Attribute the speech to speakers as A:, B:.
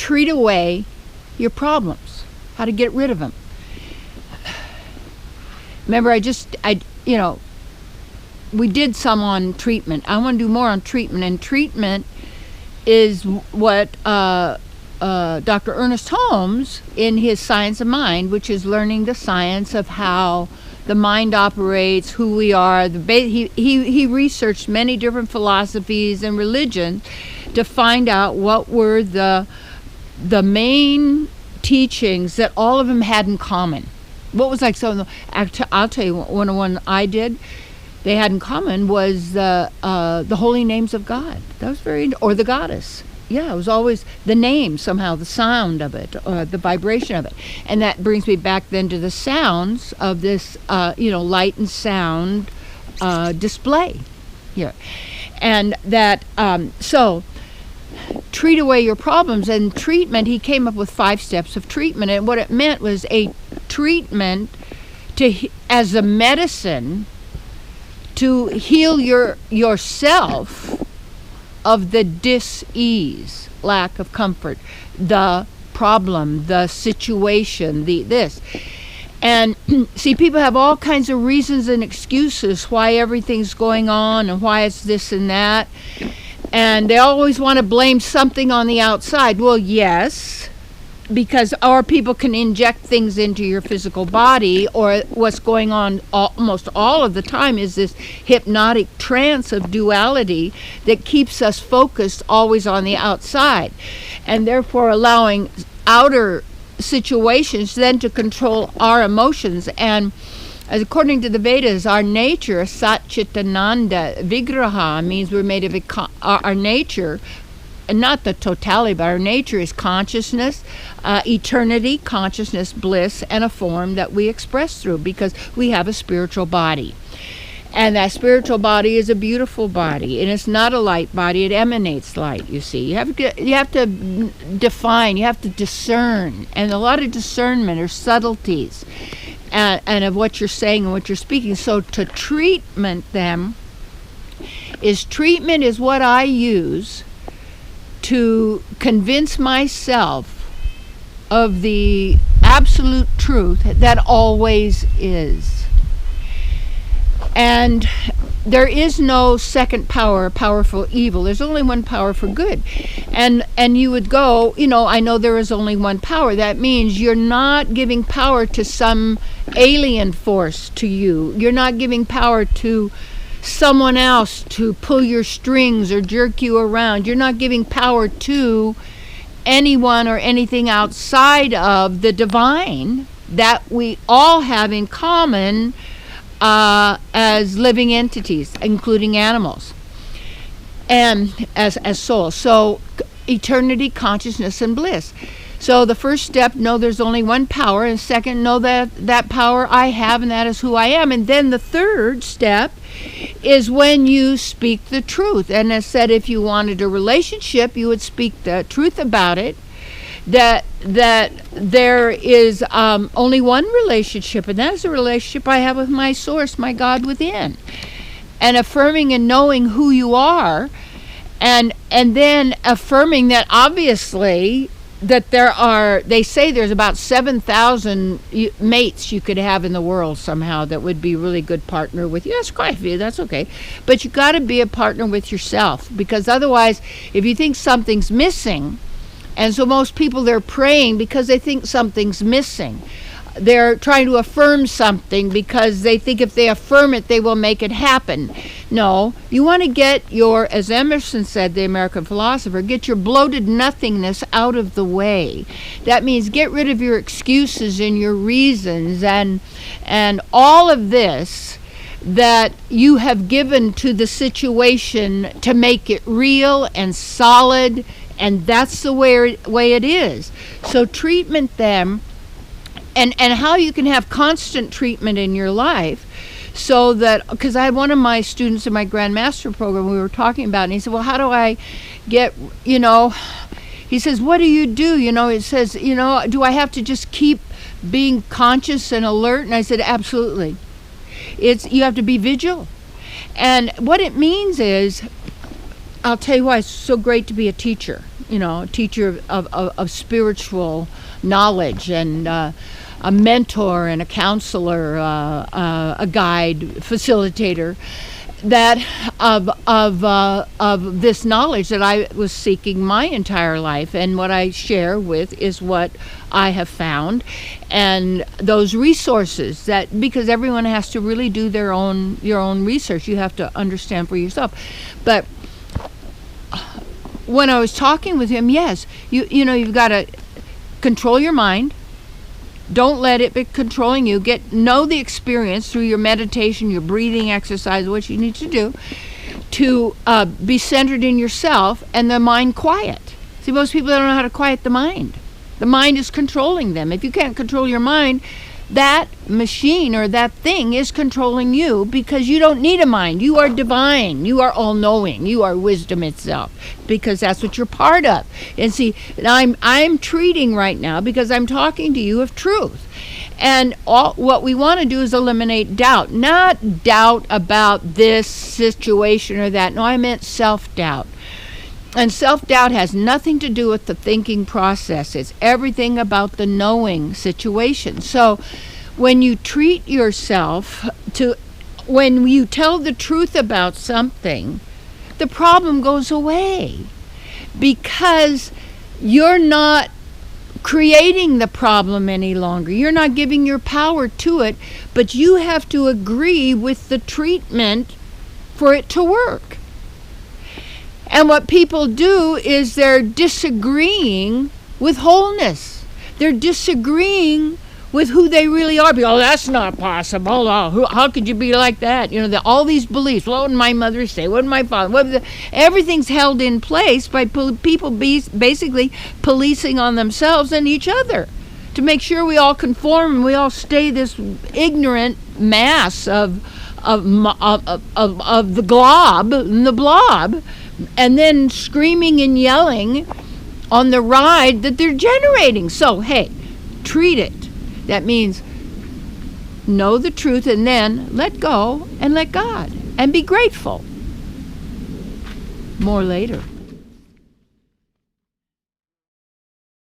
A: treat away your problems, how to get rid of them. Remember, we did some on treatment. I want to do more on treatment, and treatment is what Dr. Ernest Holmes, in his Science of Mind, which is learning the science of how the mind operates, who we are. He researched many different philosophies and religions to find out what were the main teachings that all of them had in common. What was I'll tell you, one I did, they had in common was the holy names of God. That was or the goddess. Yeah, it was always the name somehow, the sound of it, the vibration of it. And that brings me back then to the sounds of this, light and sound display here. And that, so treat away your problems. And treatment, he came up with 5 steps of treatment. And what it meant was a treatment as a medicine to heal yourself of the dis-ease, lack of comfort, the problem, the situation, this. And see, people have all kinds of reasons and excuses why everything's going on and why it's this and that. And they always want to blame something on the outside. Well, yes, because our people can inject things into your physical body, or what's going on almost all of the time is this hypnotic trance of duality that keeps us focused always on the outside, and therefore allowing outer situations then to control our emotions. And as according to the Vedas, our nature, Satchitananda Vigraha, means we're made of our nature, and not the totality, but our nature is consciousness, eternity, consciousness, bliss, and a form that we express through, because we have a spiritual body. And that spiritual body is a beautiful body, and it's not a light body, it emanates light, you see. You have to define, you have to discern, and a lot of discernment or subtleties and of what you're saying and what you're speaking. So to treatment them is what I use to convince myself of the absolute truth that always is. And there is no second power, powerful evil. There's only one power for good. And you would go, I know there is only one power. That means you're not giving power to some alien force to you. You're not giving power to someone else to pull your strings or jerk you around. You're not giving power to anyone or anything outside of the divine that we all have in common as living entities, including animals, and as souls. So eternity, consciousness, and bliss. So the first step, know there's only one power, and second, know that power I have, and that is who I am. And then the third step is when you speak the truth. And as said, if you wanted a relationship, you would speak the truth about it, that there is only one relationship, and that is the relationship I have with my source, my God within. And affirming and knowing who you are, and then affirming that obviously that they say there's about 7,000 mates you could have in the world somehow that would be really good partner with you. That's quite a few, that's okay. But you got to be a partner with yourself, because otherwise, if you think something's missing, and so most people, they're praying because they think something's missing. They're trying to affirm something because they think if they affirm it, they will make it happen. No, you want to get as Emerson said, the American philosopher, get your bloated nothingness out of the way. That means get rid of your excuses and your reasons and all of this that you have given to the situation to make it real and solid, and that's the way it is. So treatment them, and how you can have constant treatment in your life, so that, because I had one of my students in my Grand Master program we were talking about, and he said, well, how do I get, he says, what do you do? It says, do I have to just keep being conscious and alert? And I said, absolutely. You have to be vigilant. And what it means is, I'll tell you why it's so great to be a teacher. a teacher of spiritual knowledge, and a mentor and a counselor, a guide, facilitator, that of this knowledge that I was seeking my entire life. And what I share with is what I have found, and those resources, that because everyone has to really do your own research. You have to understand for yourself. But when I was talking with him, yes, you've got to control your mind. Don't let it be controlling you. Know the experience through your meditation, your breathing exercise, what you need to do to be centered in yourself, and the mind quiet. See, most people don't know how to quiet the mind. The mind is controlling them. If you can't control your mind, that machine or that thing is controlling you, because you don't need a mind. You are divine. You are all-knowing. You are wisdom itself, because that's what you're part of. And see, I'm treating right now because I'm talking to you of truth. And what we want to do is eliminate doubt. Not doubt about this situation or that. No, I meant self-doubt. And self-doubt has nothing to do with the thinking process. It's everything about the knowing situation. So when you treat yourself when you tell the truth about something, the problem goes away, because you're not creating the problem any longer. You're not giving your power to it, but you have to agree with the treatment for it to work. And what people do is they're disagreeing with wholeness. They're disagreeing with who they really are. Oh, that's not possible. Oh, how could you be like that? All these beliefs. What would my mother say? What would my father? Everything's held in place by people basically policing on themselves and each other to make sure we all conform and we all stay this ignorant mass of the glob and the blob, and then screaming and yelling on the ride that they're generating. So, hey, treat it. That means know the truth, and then let go and let God, and be grateful. More later.